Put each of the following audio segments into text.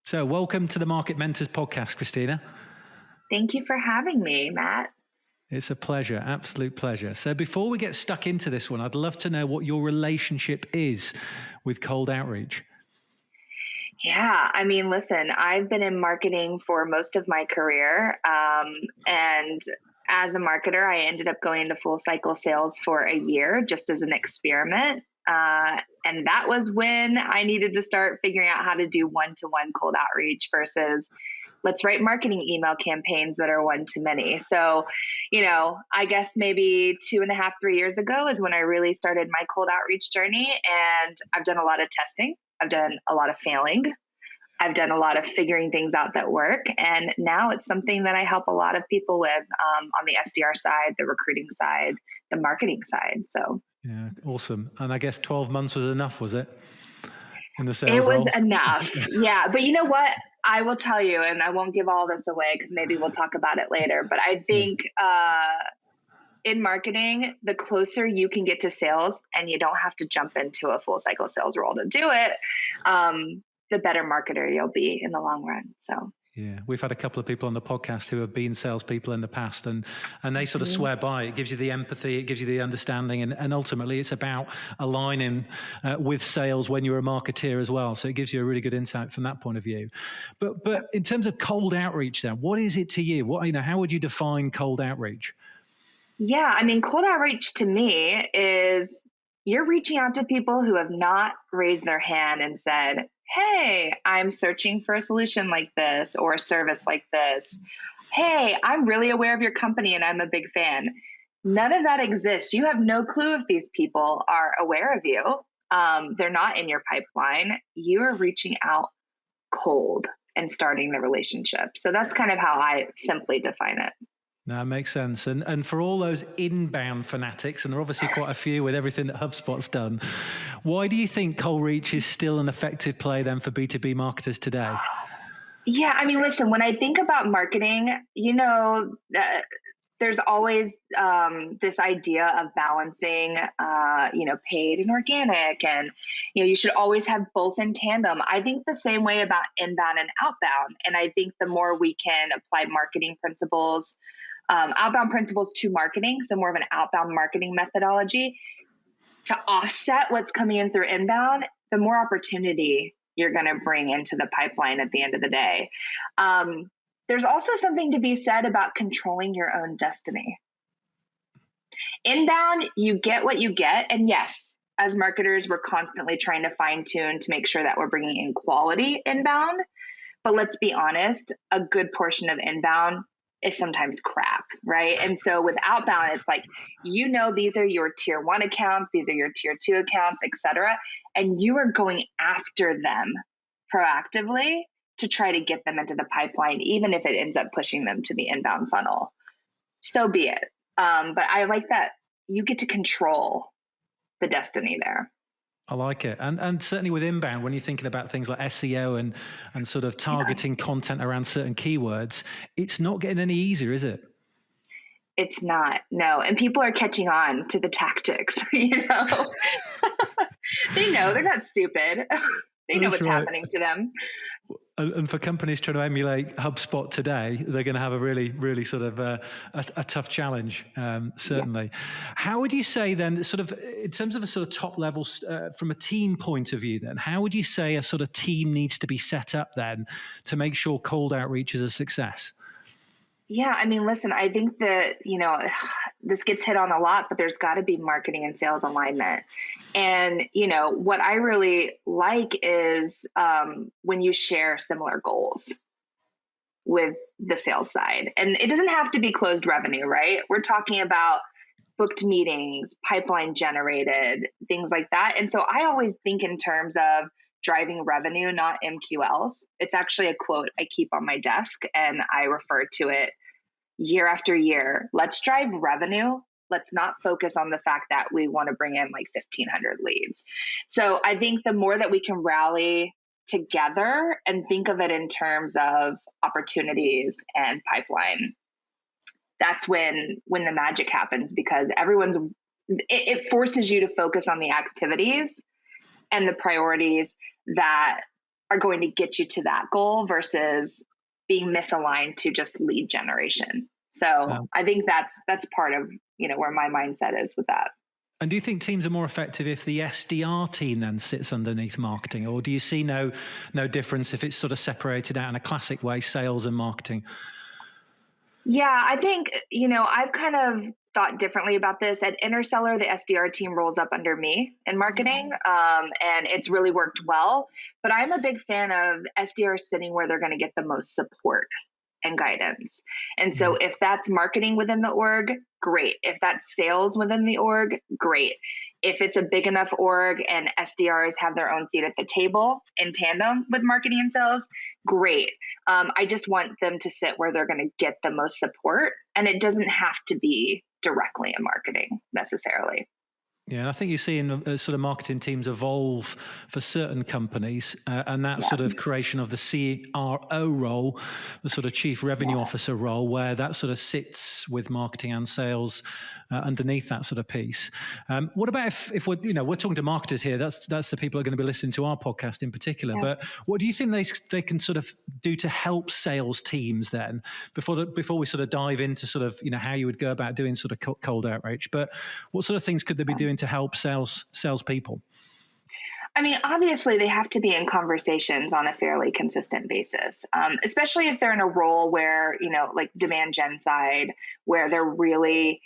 So welcome to the Market Mentors podcast, Kristina. Thank you for having me, Matt. It's a pleasure, absolute pleasure. So before we get stuck into this one, I'd love to know what your relationship is with cold outreach. Yeah, I mean, listen, I've been in marketing for most of my career. And as a marketer, I ended up going into full cycle sales for a year just as an experiment. And that was when I needed to start figuring out how to do one-to-one cold outreach versus let's write marketing email campaigns that are one-to-many. So, I guess maybe 2.5, 3 years ago is when I really started my cold outreach journey. And I've done a lot of testing. I've done a lot of failing. I've done a lot of figuring things out that work. And now it's something that I help a lot of people with on the SDR side, the recruiting side, the marketing side. So yeah, awesome. And I guess 12 months was enough, was it? In the sales it was role? enough. Yeah. But you know what? I will tell you, and I won't give all this away because maybe we'll talk about it later. But I think in marketing, the closer you can get to sales and you don't have to jump into a full cycle sales role to do it, the better marketer you'll be in the long run. So yeah, we've had a couple of people on the podcast who have been salespeople in the past, and they sort of swear by it. It gives you the empathy, it gives you the understanding, and ultimately it's about aligning with sales when you're a marketeer as well. So it gives you a really good insight from that point of view. But in terms of cold outreach, then, what is it to you? How would you define cold outreach? Yeah, I mean, cold outreach to me is you're reaching out to people who have not raised their hand and said, hey, I'm searching for a solution like this or a service like this. Hey, I'm really aware of your company and I'm a big fan. None of that exists. You have no clue if these people are aware of you. They're not in your pipeline. You are reaching out cold and starting the relationship. So that's kind of how I simply define it. No, it makes sense. And for all those inbound fanatics, and there are obviously quite a few with everything that HubSpot's done, why do you think cold reach is still an effective play then for B2B marketers today? Yeah, I mean, listen, when I think about marketing, there's always this idea of balancing, paid and organic, and you should always have both in tandem. I think the same way about inbound and outbound, and I think the more we can apply marketing principles, outbound principles to marketing, so more of an outbound marketing methodology to offset what's coming in through inbound, the more opportunity you're going to bring into the pipeline at the end of the day. There's also something to be said about controlling your own destiny. Inbound, you get what you get. And yes, as marketers, we're constantly trying to fine tune to make sure that we're bringing in quality inbound. But let's be honest, a good portion of inbound is sometimes crap, right? And so with outbound, it's like, these are your tier 1 accounts, these are your tier 2 accounts, et cetera. And you are going after them proactively to try to get them into the pipeline, even if it ends up pushing them to the inbound funnel. So be it. But I like that you get to control the destiny there. I like it. And certainly with inbound, when you're thinking about things like SEO and sort of targeting content around certain keywords, it's not getting any easier, is it? It's not, no. And people are catching on to the tactics, They know, they're not stupid. They know what's happening to them. And for companies trying to emulate HubSpot today, they're going to have a really, really sort of a tough challenge, certainly. Yes. How would you say then, sort of in terms of a sort of top level, from a team point of view then, how would you say a sort of team needs to be set up then to make sure cold outreach is a success? Yeah, I mean, listen, I think that, this gets hit on a lot, but there's got to be marketing and sales alignment. And, what I really like is when you share similar goals with the sales side. And it doesn't have to be closed revenue, right? We're talking about booked meetings, pipeline generated, things like that. And so I always think in terms of driving revenue, not MQLs. It's actually a quote I keep on my desk and I refer to it year after year. Let's drive revenue. Let's not focus on the fact that we want to bring in like 1,500 leads. So I think the more that we can rally together and think of it in terms of opportunities and pipeline, that's when the magic happens, because it forces you to focus on the activities and the priorities that are going to get you to that goal versus being misaligned to just lead generation. So I think that's part of, where my mindset is with that. And do you think teams are more effective if the SDR team then sits underneath marketing, or do you see no difference if it's sort of separated out in a classic way, sales and marketing? Yeah, I think, I've kind of thought differently about this. At Interseller, the SDR team rolls up under me in marketing, and it's really worked well. But I'm a big fan of SDRs sitting where they're going to get the most support and guidance. And so if that's marketing within the org, great. If that's sales within the org, great. If it's a big enough org and SDRs have their own seat at the table in tandem with marketing and sales, great. I just want them to sit where they're going to get the most support, and it doesn't have to be directly in marketing necessarily. Yeah, I think you're seeing sort of marketing teams evolve for certain companies, and that sort of creation of the CRO role, the sort of chief revenue officer role, where that sort of sits with marketing and sales underneath that sort of piece. What about if we're talking to marketers here? That's the people who are going to be listening to our podcast in particular. Yeah. But what do you think they can sort of do to help sales teams then? Before we sort of dive into sort of how you would go about doing sort of cold outreach, but what sort of things could they be doing to help salespeople? I mean, obviously they have to be in conversations on a fairly consistent basis, especially if they're in a role where, like demand gen side, where they're really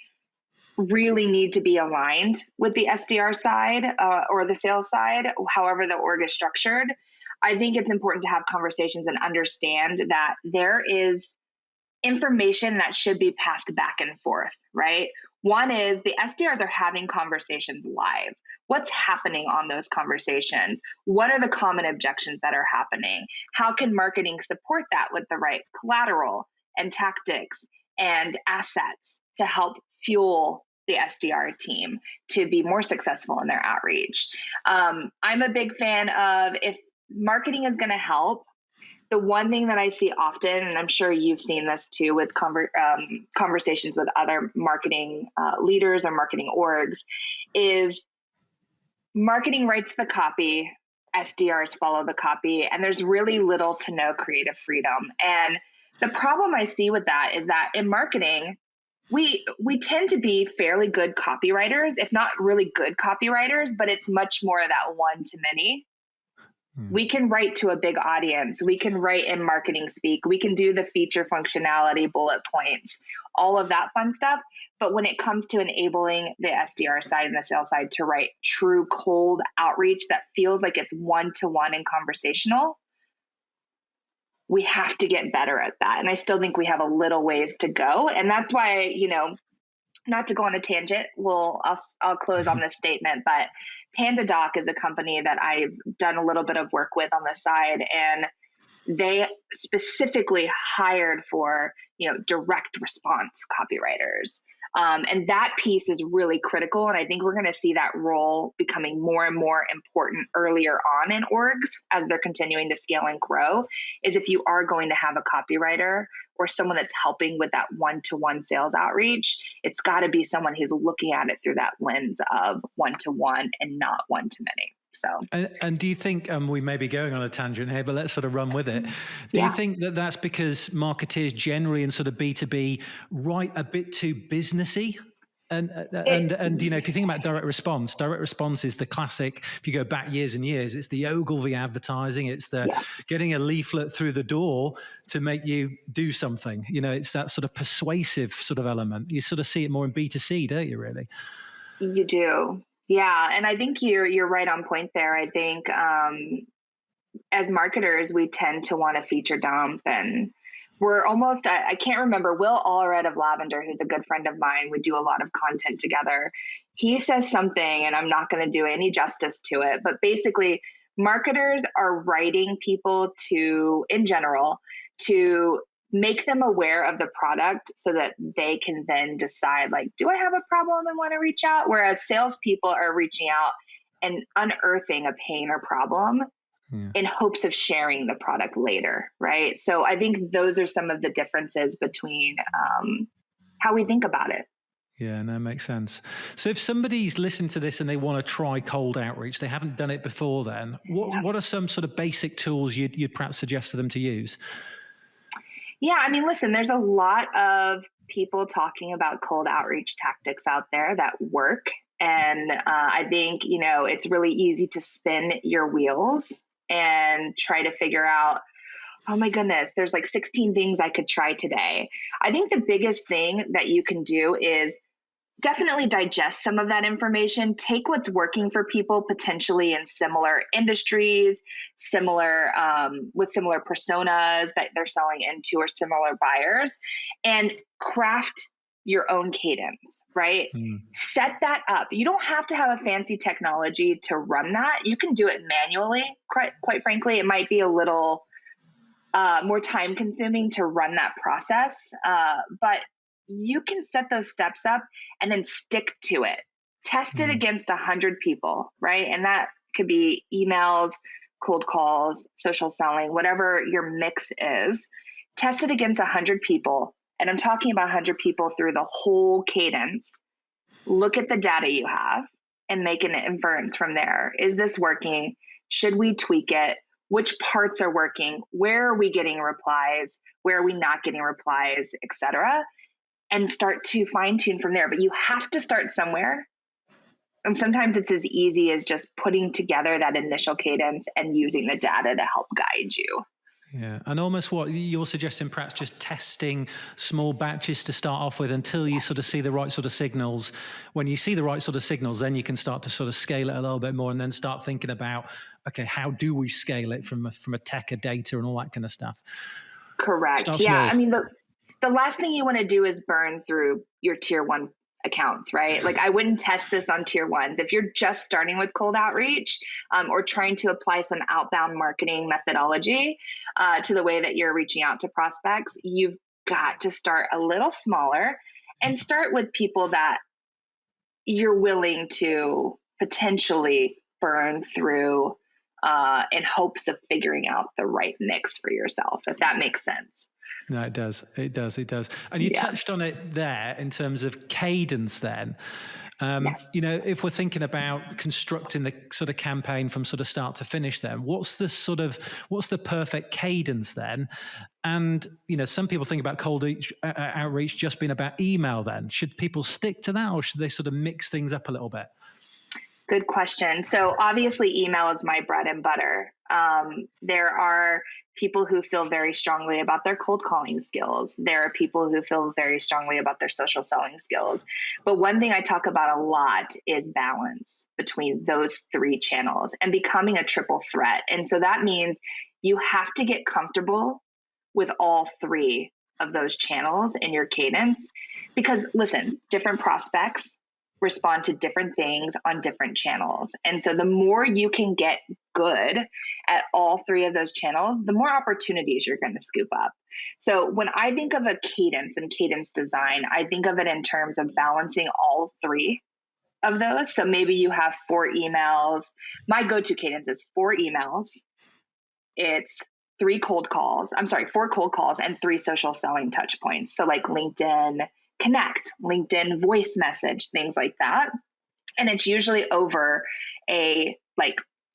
need to be aligned with the SDR side or the sales side, however the org is structured. I think it's important to have conversations and understand that there is information that should be passed back and forth, right? One is the SDRs are having conversations live. What's happening on those conversations? What are the common objections that are happening? How can marketing support that with the right collateral and tactics and assets to help fuel the SDR team to be more successful in their outreach? I'm a big fan of, if marketing is going to help, the one thing that I see often, and I'm sure you've seen this too with conversations with other marketing leaders or marketing orgs, is marketing writes the copy, SDRs follow the copy, and there's really little to no creative freedom. And the problem I see with that is that in marketing, we tend to be fairly good copywriters, if not really good copywriters, but it's much more of that one to many. We can write to a big audience. We can write in marketing speak. We can do the feature functionality, bullet points, all of that fun stuff. But when it comes to enabling the SDR side and the sales side to write true cold outreach that feels like it's one-to-one and conversational, we have to get better at that. And I still think we have a little ways to go. And that's why, not to go on a tangent, I'll close on this statement, but PandaDoc is a company that I've done a little bit of work with on the side, and they specifically hired for, direct response copywriters. And that piece is really critical. And I think we're going to see that role becoming more and more important earlier on in orgs as they're continuing to scale and grow, is if you are going to have a copywriter or someone that's helping with that one-to-one sales outreach, it's got to be someone who's looking at it through that lens of one-to-one and not one-to-many. So, and do you think, we may be going on a tangent here, but let's sort of run with it. Do you think that that's because marketeers generally in sort of B2B write a bit too businessy? And if you think about direct response is the classic. If you go back years and years, it's the Ogilvy advertising. It's the getting a leaflet through the door to make you do something. It's that sort of persuasive sort of element. You sort of see it more in B2C, don't you? Really, you do. Yeah, and I think you're right on point there. I think as marketers, we tend to want to feature dump, and we're almost, I can't remember, Will Allred of Lavender, who's a good friend of mine, we do a lot of content together. He says something, and I'm not going to do any justice to it, but basically marketers are writing people in general, to make them aware of the product so that they can then decide, like, do I have a problem and want to reach out? Whereas salespeople are reaching out and unearthing a pain or problem in hopes of sharing the product later, right? So I think those are some of the differences between how we think about it. Yeah, no, makes sense. So if somebody's listening to this and they want to try cold outreach, they haven't done it before then, what are some sort of basic tools you'd perhaps suggest for them to use? Yeah, I mean, listen, there's a lot of people talking about cold outreach tactics out there that work. And I think, it's really easy to spin your wheels and try to figure out, oh my goodness, there's like 16 things I could try today. I think the biggest thing that you can do is definitely digest some of that information, take what's working for people potentially in similar industries, with similar personas that they're selling into or similar buyers, and craft your own cadence, right? Set that up. You don't have to have a fancy technology to run that. You can do it manually. Quite frankly, it might be a little more time consuming to run that process, but you can set those steps up and then stick to it. Test it against 100 people, right? And that could be emails, cold calls, social selling, whatever your mix is. Test it against 100 people. And I'm talking about 100 people through the whole cadence. Look at the data you have and make an inference from there. Is this working? Should we tweak it? Which parts are working? Where are we getting replies? Where are we not getting replies, et cetera? And start to fine tune from there. But you have to start somewhere. And sometimes it's as easy as just putting together that initial cadence and using the data to help guide you. Yeah, and almost what you're suggesting, perhaps just testing small batches to start off with until you sort of see the right sort of signals. When you see the right sort of signals, then you can start to sort of scale it a little bit more and then start thinking about, okay, how do we scale it from a tech, a data and all that kind of stuff? Correct. Yeah, I mean, the last thing you want to do is burn through your tier one accounts, right? Like I wouldn't test this on tier ones. If you're just starting with cold outreach or trying to apply some outbound marketing methodology to the way that you're reaching out to prospects, you've got to start a little smaller and start with people that you're willing to potentially burn through in hopes of figuring out the right mix for yourself, if that makes sense. No, it does. It does. It does. And you touched on it there in terms of cadence then. Yes. If we're thinking about constructing the sort of campaign from sort of start to finish then, what's the perfect cadence then? And, some people think about cold outreach just being about email then. Should people stick to that or should they sort of mix things up a little bit? Good question. So obviously email is my bread and butter. There are people who feel very strongly about their cold calling skills. There are people who feel very strongly about their social selling skills. But one thing I talk about a lot is balance between those three channels and becoming a triple threat. And so that means you have to get comfortable with all three of those channels in your cadence. Because listen, different prospects respond to different things on different channels. And so the more you can get good at all three of those channels, the more opportunities you're going to scoop up. So when I think of a cadence and cadence design, I think of it in terms of balancing all three of those. So maybe you have 4 emails. My go-to cadence is 4 emails. It's 4 cold calls and 3 social selling touch points. So like LinkedIn Connect, LinkedIn voice message, things like that. And it's usually over a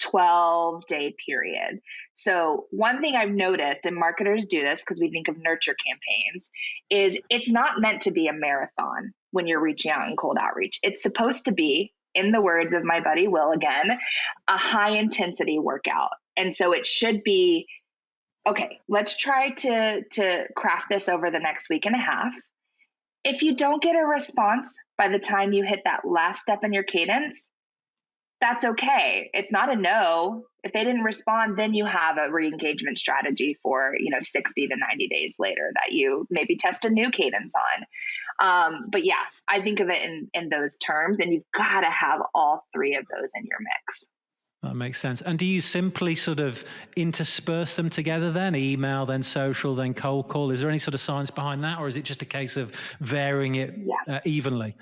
12-day period. So one thing I've noticed, and marketers do this because we think of nurture campaigns, is it's not meant to be a marathon when you're reaching out in cold outreach. It's supposed to be, in the words of my buddy Will again, a high intensity workout. And so it should be, okay, let's try to craft this over the next week and a half. If you don't get a response by the time you hit that last step in your cadence, that's okay. It's not a no. If they didn't respond, then you have a re-engagement strategy for 60 to 90 days later that you maybe test a new cadence on. But yeah, I think of it in those terms, and you've got to have all 3 of those in your mix. That makes sense. And do you simply sort of intersperse them together then? Email, then social, then cold call? Is there any sort of science behind that? Or is it just a case of varying it evenly?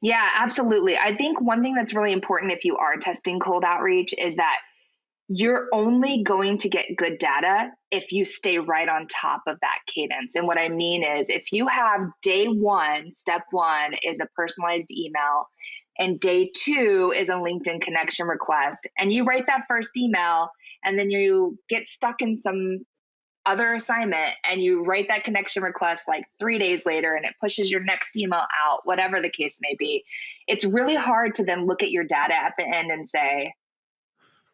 Yeah, absolutely. I think one thing that's really important if you are testing cold outreach is that you're only going to get good data if you stay right on top of that cadence. And what I mean is, if you have day one, step one is a personalized email, and day two is a LinkedIn connection request, and you write that first email, and then you get stuck in some other assignment and you write that connection request like 3 days later, and it pushes your next email out, whatever the case may be, it's really hard to then look at your data at the end and say,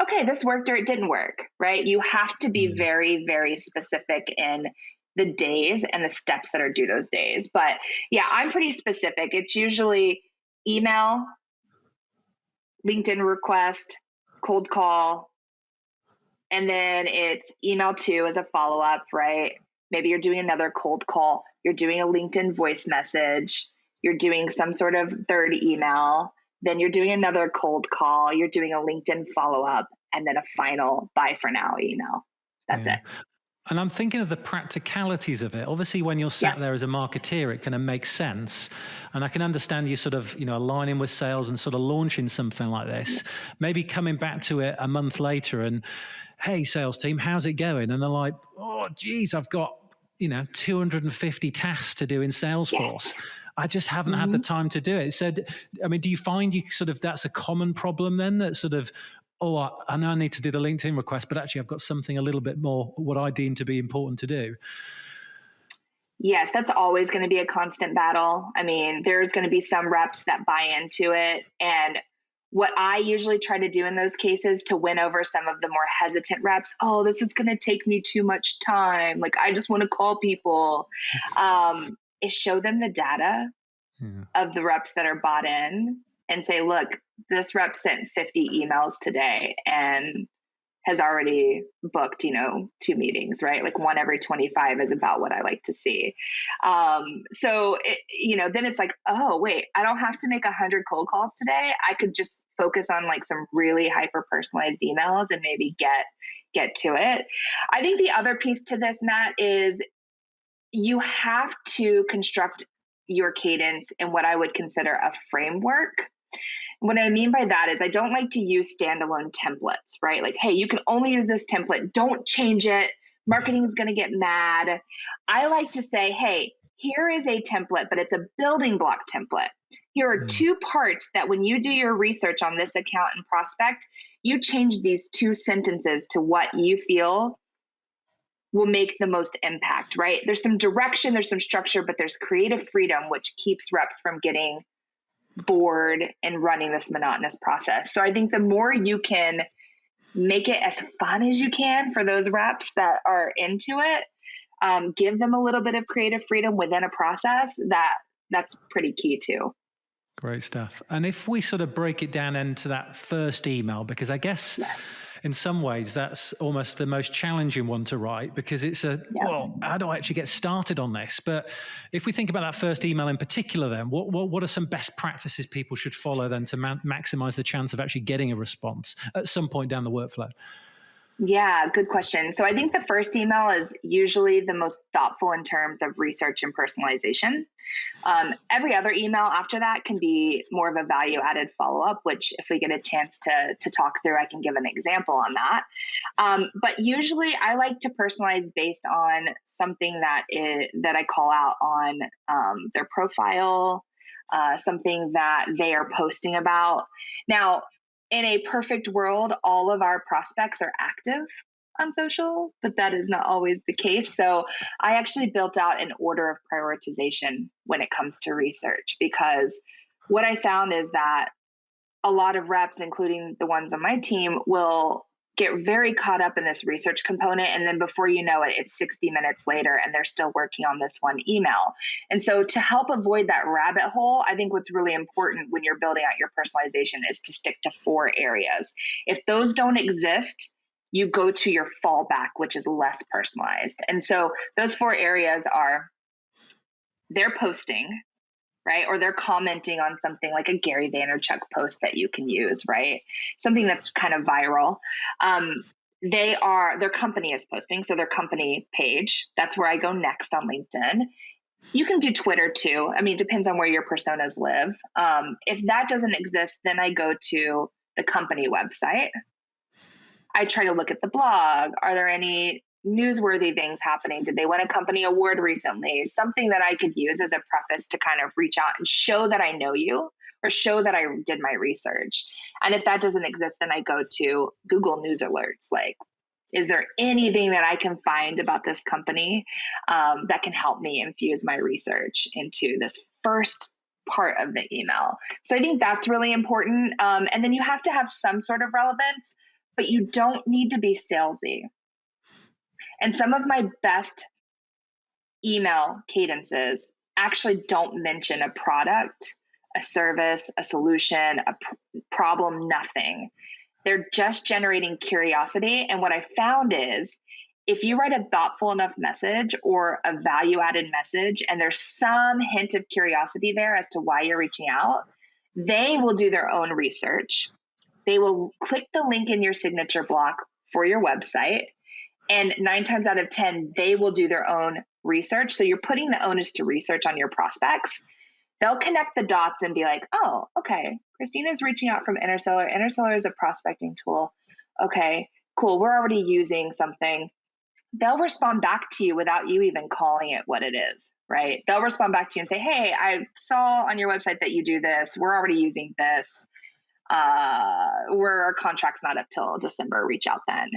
okay, this worked or it didn't work, right? You have to be very, very specific in the days and the steps that are due those days. But yeah, I'm pretty specific. It's usually email, LinkedIn request, cold call, and then it's email 2 as a follow-up, right? Maybe you're doing another cold call, you're doing a LinkedIn voice message, you're doing some sort of third email, then you're doing another cold call, you're doing a LinkedIn follow-up, and then a final bye for now email. That's it. And I'm thinking of the practicalities of it. Obviously, when you're sat there as a marketeer, it kind of makes sense. And I can understand you sort of, aligning with sales and sort of launching something like this. Maybe coming back to it a month later and, hey, sales team, how's it going? And they're like, oh, geez, I've got, 250 tasks to do in Salesforce. Yes. I just haven't had the time to do it. So, do you find that's a common problem then, that sort of, I know I need to do the LinkedIn request, but actually I've got something a little bit more what I deem to be important to do? Yes, that's always going to be a constant battle. There's going to be some reps that buy into it. And what I usually try to do in those cases to win over some of the more hesitant reps, this is going to take me too much time, like I just want to call people, is show them the data of the reps that are bought in and say, look, this rep sent 50 emails today and has already booked, 2 meetings, right? Like 1 every 25 is about what I like to see. Then it's like, oh, wait, I don't have to make 100 cold calls today. I could just focus on like some really hyper personalized emails and maybe get to it. I think the other piece to this, Matt, is you have to construct your cadence in what I would consider a framework. What I mean by that is I don't like to use standalone templates, right? Like, hey, you can only use this template. Don't change it. Marketing is going to get mad. I like to say, hey, here is a template, but it's a building block template. Here are 2 parts that when you do your research on this account and prospect, you change these 2 sentences to what you feel will make the most impact, right? There's some direction, there's some structure, but there's creative freedom, which keeps reps from getting bored and running this monotonous process. So I think the more you can make it as fun as you can for those reps that are into it, give them a little bit of creative freedom within a process, that's pretty key too. Great stuff. And if we sort of break it down into that first email, because I guess in some ways that's almost the most challenging one to write, because it's how do I actually get started on this? But if we think about that first email in particular, then what are some best practices people should follow then to maximize the chance of actually getting a response at some point down the workflow? Yeah, good question. So I think the first email is usually the most thoughtful in terms of research and personalization. Every other email after that can be more of a value-added follow-up, which if we get a chance to talk through, I can give an example on that. But usually I like to personalize based on something that I call out on their profile, something that they are posting about. Now, in a perfect world, all of our prospects are active on social, but that is not always the case. So I actually built out an order of prioritization when it comes to research, because what I found is that a lot of reps, including the ones on my team, will get very caught up in this research component. And then before you know it, it's 60 minutes later and they're still working on this one email. And so to help avoid that rabbit hole, I think what's really important when you're building out your personalization is to stick to 4 areas. If those don't exist, you go to your fallback, which is less personalized. And so those 4 areas are they're posting, right? Or they're commenting on something like a Gary Vaynerchuk post that you can use, right? Something that's kind of viral. Their company is posting, so their company page, that's where I go next on LinkedIn. You can do Twitter too. It depends on where your personas live. If that doesn't exist, then I go to the company website. I try to look at the blog. Are there any newsworthy things happening? Did they win a company award recently? Something that I could use as a preface to kind of reach out and show that I know you, or show that I did my research. And if that doesn't exist, then I go to Google News Alerts. Like, is there anything that I can find about this company that can help me infuse my research into this first part of the email? So I think that's really important. And then you have to have some sort of relevance, but you don't need to be salesy. And some of my best email cadences actually don't mention a product, a service, a solution, a problem, nothing. They're just generating curiosity. And what I found is if you write a thoughtful enough message or a value-added message, and there's some hint of curiosity there as to why you're reaching out, they will do their own research. They will click the link in your signature block for your website. And 9 times out of 10, they will do their own research. So you're putting the onus to research on your prospects. They'll connect the dots and be like, oh, okay, Kristina's reaching out from Interseller. Interseller is a prospecting tool. Okay, cool. We're already using something. They'll respond back to you without you even calling it what it is, right? They'll respond back to you and say, hey, I saw on your website that you do this. We're already using this. Our contract's not up till December. Reach out then.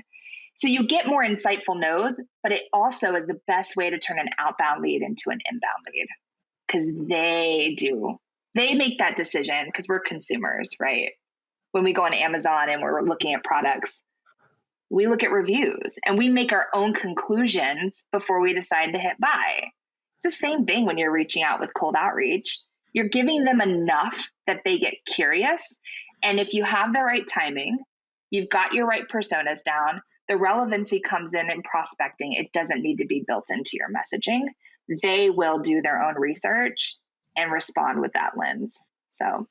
So you get more insightful no's, but it also is the best way to turn an outbound lead into an inbound lead, because they make that decision, because we're consumers, right? When we go on Amazon and we're looking at products, we look at reviews and we make our own conclusions before we decide to hit buy. It's the same thing when you're reaching out with cold outreach. You're giving them enough that they get curious. And if you have the right timing, you've got your right personas down, the relevancy comes in prospecting. It doesn't need to be built into your messaging. They will do their own research and respond with that lens. So,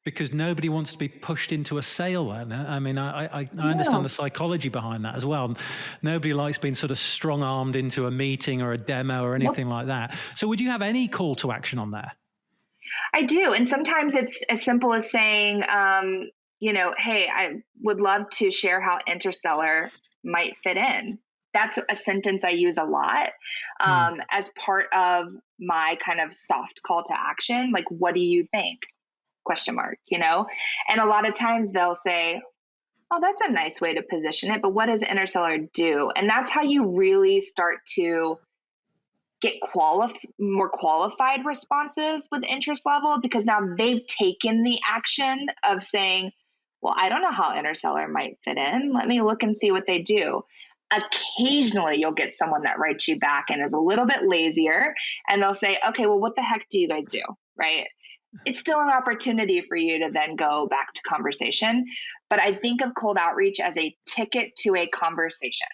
because nobody wants to be pushed into a sale then. I mean, I understand the psychology behind that as well. Nobody likes being sort of strong-armed into a meeting or a demo or anything like that. So would you have any call to action on there? I do. And sometimes it's as simple as saying, hey, I would love to share how Interseller might fit in. That's a sentence I use a lot as part of my kind of soft call to action. Like, what do you think? ? And a lot of times they'll say, oh, that's a nice way to position it, but what does Interseller do? And that's how you really start to get more qualified responses with interest level, because now they've taken the action of saying, well, I don't know how Interseller might fit in. Let me look and see what they do. Occasionally you'll get someone that writes you back and is a little bit lazier, and they'll say, okay, well, what the heck do you guys do? Right? It's still an opportunity for you to then go back to conversation. But I think of cold outreach as a ticket to a conversation.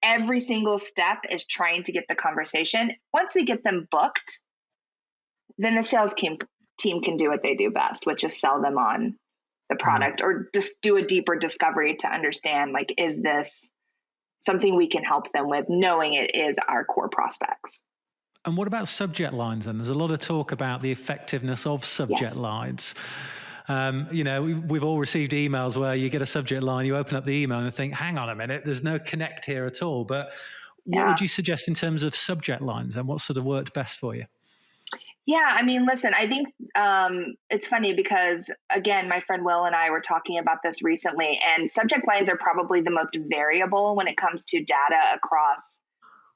Every single step is trying to get the conversation. Once we get them booked, then the sales team can do what they do best, which is sell them on the product or just do a deeper discovery to understand, like, is this something we can help them with, knowing it is our core prospects. And what about subject lines then? There's a lot of talk about the effectiveness of subject lines. We've all received emails where you get a subject line, you open up the email and think, hang on a minute, there's no connect here at all. But what would you suggest in terms of subject lines, and what sort of worked best for you? Yeah, I mean, listen, I think it's funny because, again, my friend Will and I were talking about this recently, and subject lines are probably the most variable when it comes to data across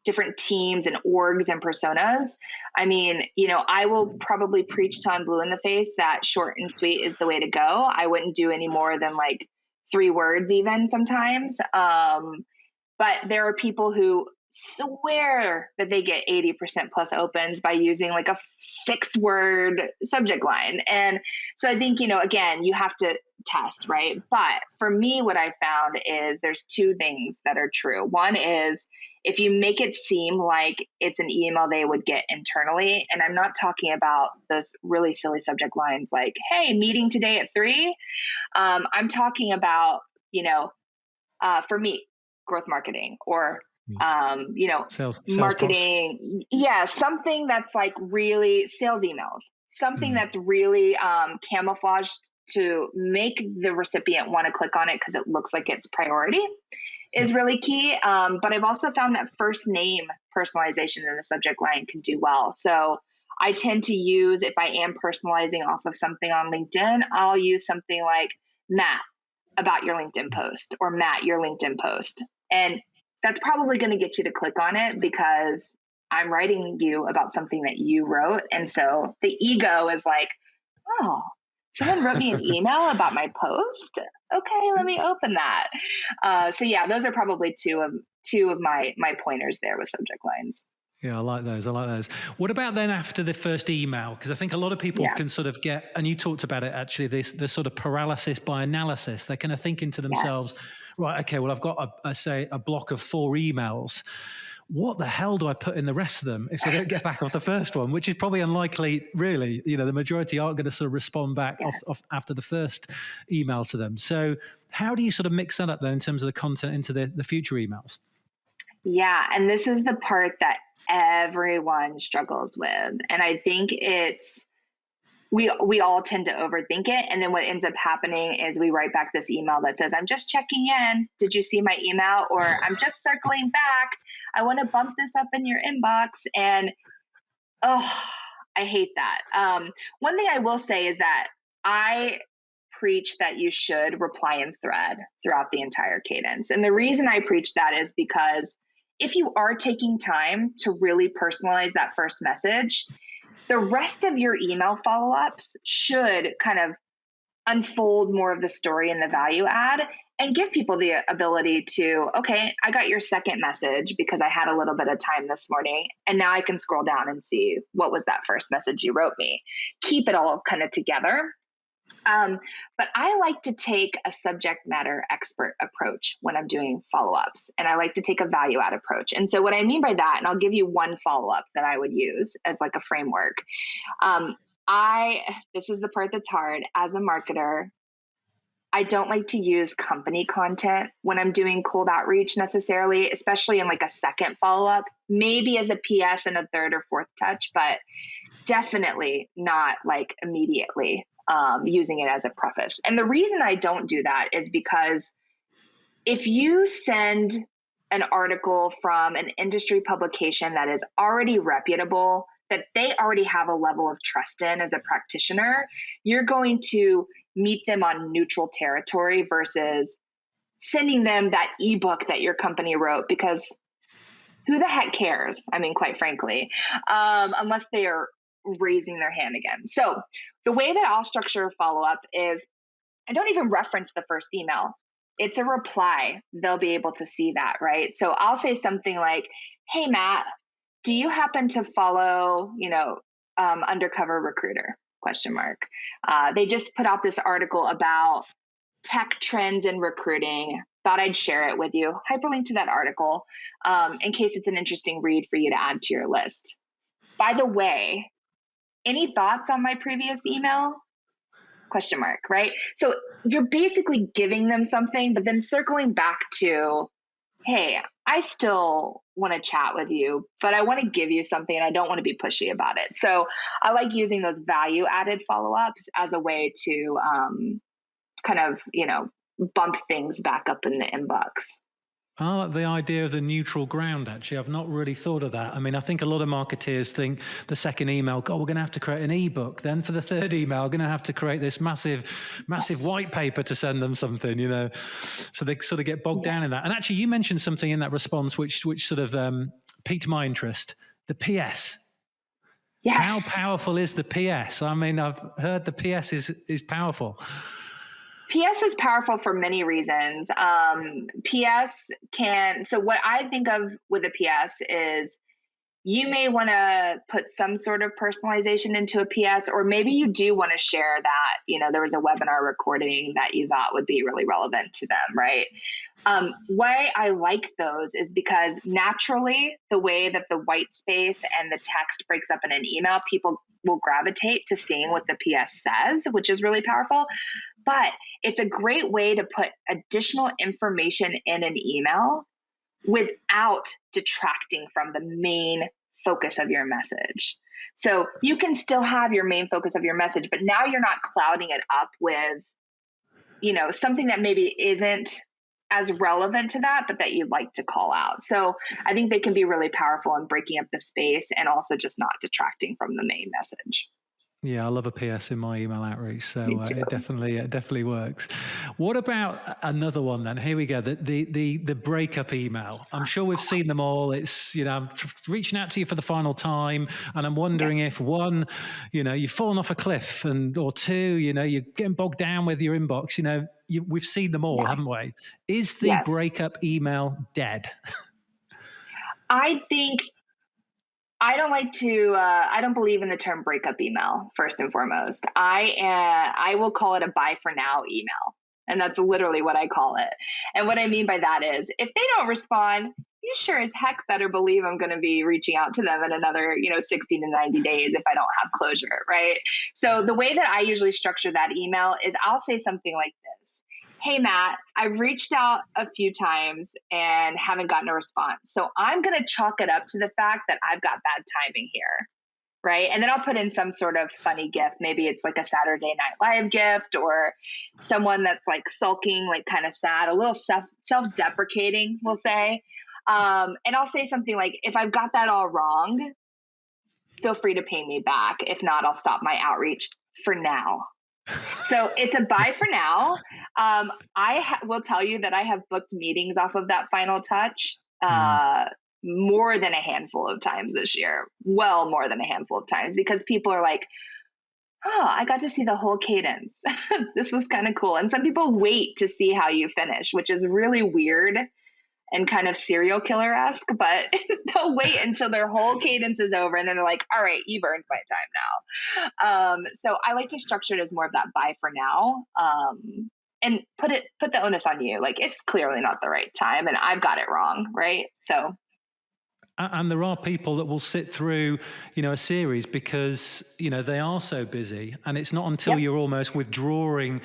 different teams and orgs and personas. I mean, I will probably preach till I'm blue in the face that short and sweet is the way to go. I wouldn't do any more than like 3 words even sometimes. But there are people who swear that they get 80% plus opens by using like a 6-word subject line. And so I think, again, you have to test, right? But for me, what I found is there's 2 things that are true. One is if you make it seem like it's an email they would get internally, and I'm not talking about those really silly subject lines like, hey, meeting today at 3. I'm talking about, for me, growth marketing or sales marketing. Something that's like really sales emails, something that's really camouflaged to make the recipient want to click on it because it looks like it's priority is really key. But I've also found that first name personalization in the subject line can do well. So I tend to use, if I am personalizing off of something on LinkedIn, I'll use something like Matt about your LinkedIn post, or Matt, your LinkedIn post. And that's probably going to get you to click on it because I'm writing you about something that you wrote. And so the ego is like, oh, someone wrote me an email about my post. Okay, let me open that. So yeah, those are probably two of my pointers there with subject lines. Yeah, I like those. What about then after the first email? Because I think a lot of people can sort of get, and you talked about it actually, this sort of paralysis by analysis. They're kind of thinking to themselves, right, okay, well, I've got a block of 4 emails. What the hell do I put in the rest of them if they don't get back off the first one, which is probably unlikely, really. You know, the majority aren't going to sort of respond back off after the first email to them. So how do you sort of mix that up then in terms of the content into the future emails? Yeah, and this is the part that everyone struggles with. And I think we all tend to overthink it. And then what ends up happening is we write back this email that says, I'm just checking in. Did you see my email? Or I'm just circling back. I want to bump this up in your inbox. And I hate that. One thing I will say is that I preach that you should reply in thread throughout the entire cadence. And the reason I preach that is because if you are taking time to really personalize that first message, the rest of your email follow-ups should kind of unfold more of the story and the value add and give people the ability to, okay, I got your second message because I had a little bit of time this morning, and now I can scroll down and see what was that first message you wrote me. Keep it all kind of together. But I like to take a subject matter expert approach when I'm doing follow-ups, and I like to take a value add approach. And so what I mean by that, and I'll give you one follow-up that I would use as like a framework. This is the part that's hard as a marketer. I don't like to use company content when I'm doing cold outreach necessarily, especially in like a second follow-up, maybe as a PS and a third or fourth touch, but definitely not like immediately. Using it as a preface. And the reason I don't do that is because if you send an article from an industry publication that is already reputable, that they already have a level of trust in as a practitioner, you're going to meet them on neutral territory versus sending them that ebook that your company wrote, because who the heck cares? I mean, quite frankly, unless they are raising their hand again. So the way that I'll structure a follow-up is I don't even reference the first email. It's a reply. They'll be able to see that, right? So I'll say something like, hey, Matt, do you happen to follow, Undercover Recruiter? ? They just put out this article about tech trends in recruiting. Thought I'd share it with you. Hyperlink to that article in case it's an interesting read for you to add to your list. By the way, any thoughts on my previous email? ? Right? So you're basically giving them something, but then circling back to, hey, I still want to chat with you, but I want to give you something and I don't want to be pushy about it. So I like using those value added follow-ups as a way to bump things back up in the inbox. I like the idea of the neutral ground, actually. I've not really thought of that. I mean, I think a lot of marketeers think the second email, we're going to have to create an ebook. Then for the third email, we're going to have to create this massive white paper to send them something, So they sort of get bogged down in that. And actually, you mentioned something in that response which sort of piqued my interest, the PS. Yes. How powerful is the PS? I mean, I've heard the PS is powerful. PS is powerful for many reasons. So what I think of with a PS is you may want to put some sort of personalization into a PS, or maybe you do want to share that, there was a webinar recording that you thought would be really relevant to them, right? Why I like those is because naturally the way that the white space and the text breaks up in an email, people will gravitate to seeing what the PS says, which is really powerful. But it's a great way to put additional information in an email without detracting from the main focus of your message. So you can still have your main focus of your message, but now you're not clouding it up with, something that maybe isn't as relevant to that, but that you'd like to call out. So I think they can be really powerful in breaking up the space and also just not detracting from the main message. Yeah, I love a PS in my email outreach, so Me too. it definitely works. What about another one then? Here we go, the breakup email. I'm sure we've seen them all. It's I'm reaching out to you for the final time, and I'm wondering Yes. if one, you've fallen off a cliff, or two, you're getting bogged down with your inbox. We've seen them all, haven't we? Is the Yes. breakup email dead? I think I don't believe in the term breakup email, first and foremost. I will call it a bye for now email. And that's literally what I call it. And what I mean by that is if they don't respond, you sure as heck better believe I'm going to be reaching out to them in another, 60 to 90 days if I don't have closure, right? So the way that I usually structure that email is I'll say something like this. Hey, Matt, I've reached out a few times and haven't gotten a response. So I'm going to chalk it up to the fact that I've got bad timing here. Right. And then I'll put in some sort of funny gift. Maybe it's like a Saturday Night Live gift or someone that's like sulking, like kind of sad, a little self-deprecating, we'll say. And I'll say something like, if I've got that all wrong, feel free to pay me back. If not, I'll stop my outreach for now. So it's a bye for now. Will tell you that I have booked meetings off of that final touch more than a handful of times this year. Well, more than a handful of times, because people are like, oh, I got to see the whole cadence. This was kind of cool. And some people wait to see how you finish, which is really weird and kind of serial killer-esque, but they'll wait until their whole cadence is over. And then they're like, all right, you've earned my time now. So I like to structure it as more of that bye for now. And put the onus on you. Like, it's clearly not the right time and I've got it wrong. Right. So. And there are people that will sit through, a series because, they are so busy, and it's not until you're almost withdrawing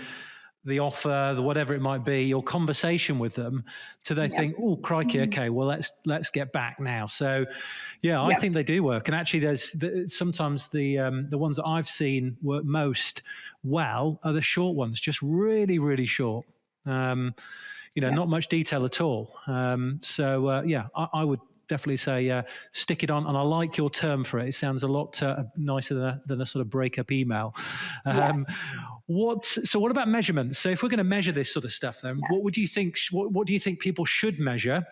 the offer, whatever it might be, your conversation with them, till they think, oh, crikey, okay, well, let's get back now. So, I think they do work. And actually, there's sometimes the ones that I've seen work most well are the short ones, just really, really short. Not much detail at all. I would definitely say stick it on. And I like your term for it. It sounds a lot nicer than a sort of breakup email. What about measurements? So if we're going to measure this sort of stuff, then what do you think people should measure?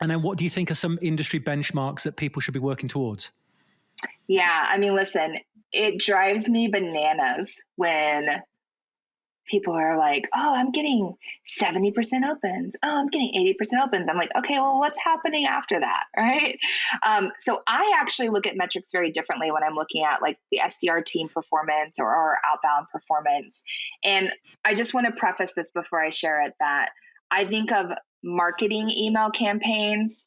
And then what do you think are some industry benchmarks that people should be working towards? Yeah. I mean, listen, it drives me bananas when people are like, oh, I'm getting 70% opens. Oh, I'm getting 80% opens. I'm like, okay, well, what's happening after that? Right. So I actually look at metrics very differently when I'm looking at like the SDR team performance or our outbound performance. And I just want to preface this before I share it that I think of marketing email campaigns,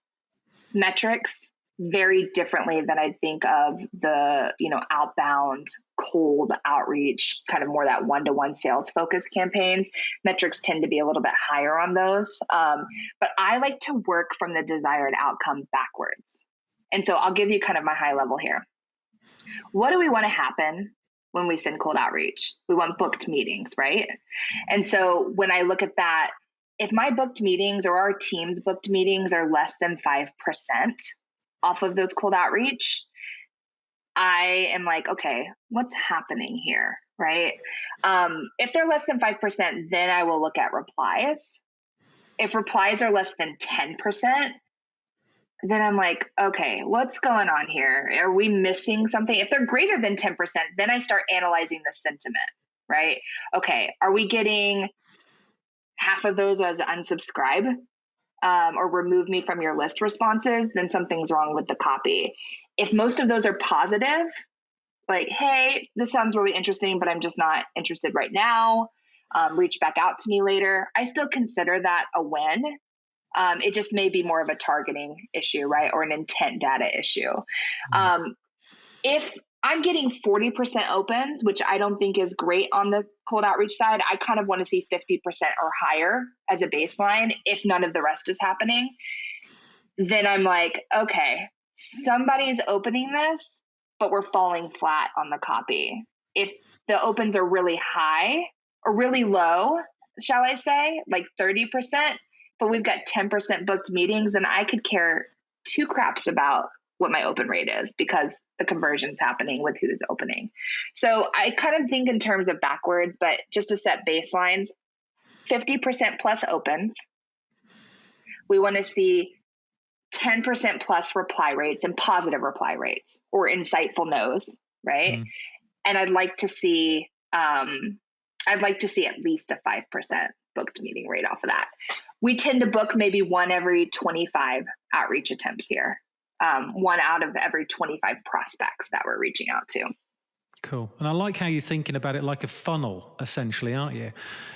metrics very differently than I think of the, outbound cold outreach, kind of more that one-to-one sales focused campaigns. Metrics tend to be a little bit higher on those. But I like to work from the desired outcome backwards. And so I'll give you kind of my high level here. What do we want to happen when we send cold outreach? We want booked meetings, right? And so when I look at that, if my booked meetings or our team's booked meetings are less than 5% off of those cold outreach, I am like, okay, what's happening here, right? If they're less than 5%, then I will look at replies. If replies are less than 10%, then I'm like, okay, what's going on here? Are we missing something? If they're greater than 10%, then I start analyzing the sentiment, right? Okay, are we getting half of those as unsubscribe? Or remove me from your list responses, then something's wrong with the copy. If most of those are positive, like, hey, this sounds really interesting, but I'm just not interested right now. Reach back out to me later. I still consider that a win. It just may be more of a targeting issue, right? Or an intent data issue. If I'm getting 40% opens, which I don't think is great on the cold outreach side, I kind of want to see 50% or higher as a baseline. If none of the rest is happening, then I'm like, okay, somebody's opening this, but we're falling flat on the copy. If the opens are really high or really low, shall I say, like 30%, but we've got 10% booked meetings, then I could care two craps about what my open rate is because the conversion's happening with who's opening. So I kind of think in terms of backwards, but just to set baselines, 50% plus opens. We want to see 10% plus reply rates and positive reply rates or insightful no's, right? Mm. And I'd like to see at least a 5% booked meeting rate off of that. We tend to book maybe one every 25 outreach attempts here. One out of every 25 prospects that we're reaching out to. Cool. And I like how you're thinking about it like a funnel, essentially, aren't you?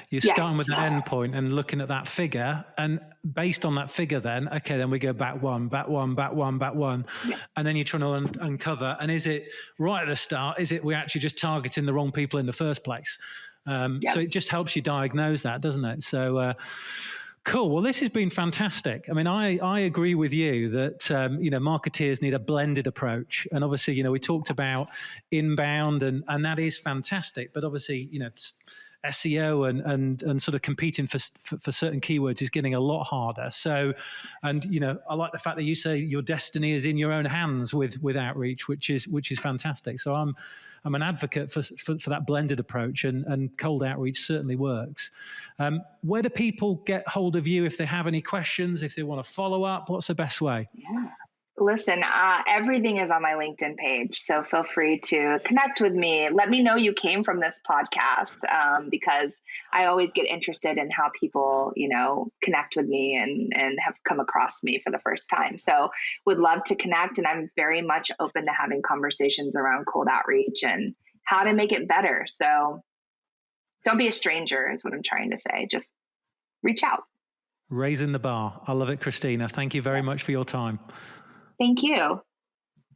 You're yes. starting with the end point and looking at that figure. And based on that figure, then we go back one. Yeah. And then you're trying to uncover. And is it right at the start? Is it we're actually just targeting the wrong people in the first place? So it just helps you diagnose that, doesn't it? So, cool. Well, this has been fantastic. I mean, I agree with you that, marketeers need a blended approach. And obviously, we talked about inbound and that is fantastic. But obviously, SEO and sort of competing for certain keywords is getting a lot harder. So, and, I like the fact that you say your destiny is in your own hands with outreach, which is fantastic. So I'm an advocate for that blended approach, and cold outreach certainly works. Where do people get hold of you if they have any questions, if they want to follow up? What's the best way? Yeah. Listen, everything is on my LinkedIn page, so feel free to connect with me. Let me know you came from this podcast because I always get interested in how people, connect with me and have come across me for the first time. So would love to connect, and I'm very much open to having conversations around cold outreach and how to make it better. So don't be a stranger is what I'm trying to say. Just reach out. Raising the bar. I love it, Kristina. Thank you very much for your time. Thank you.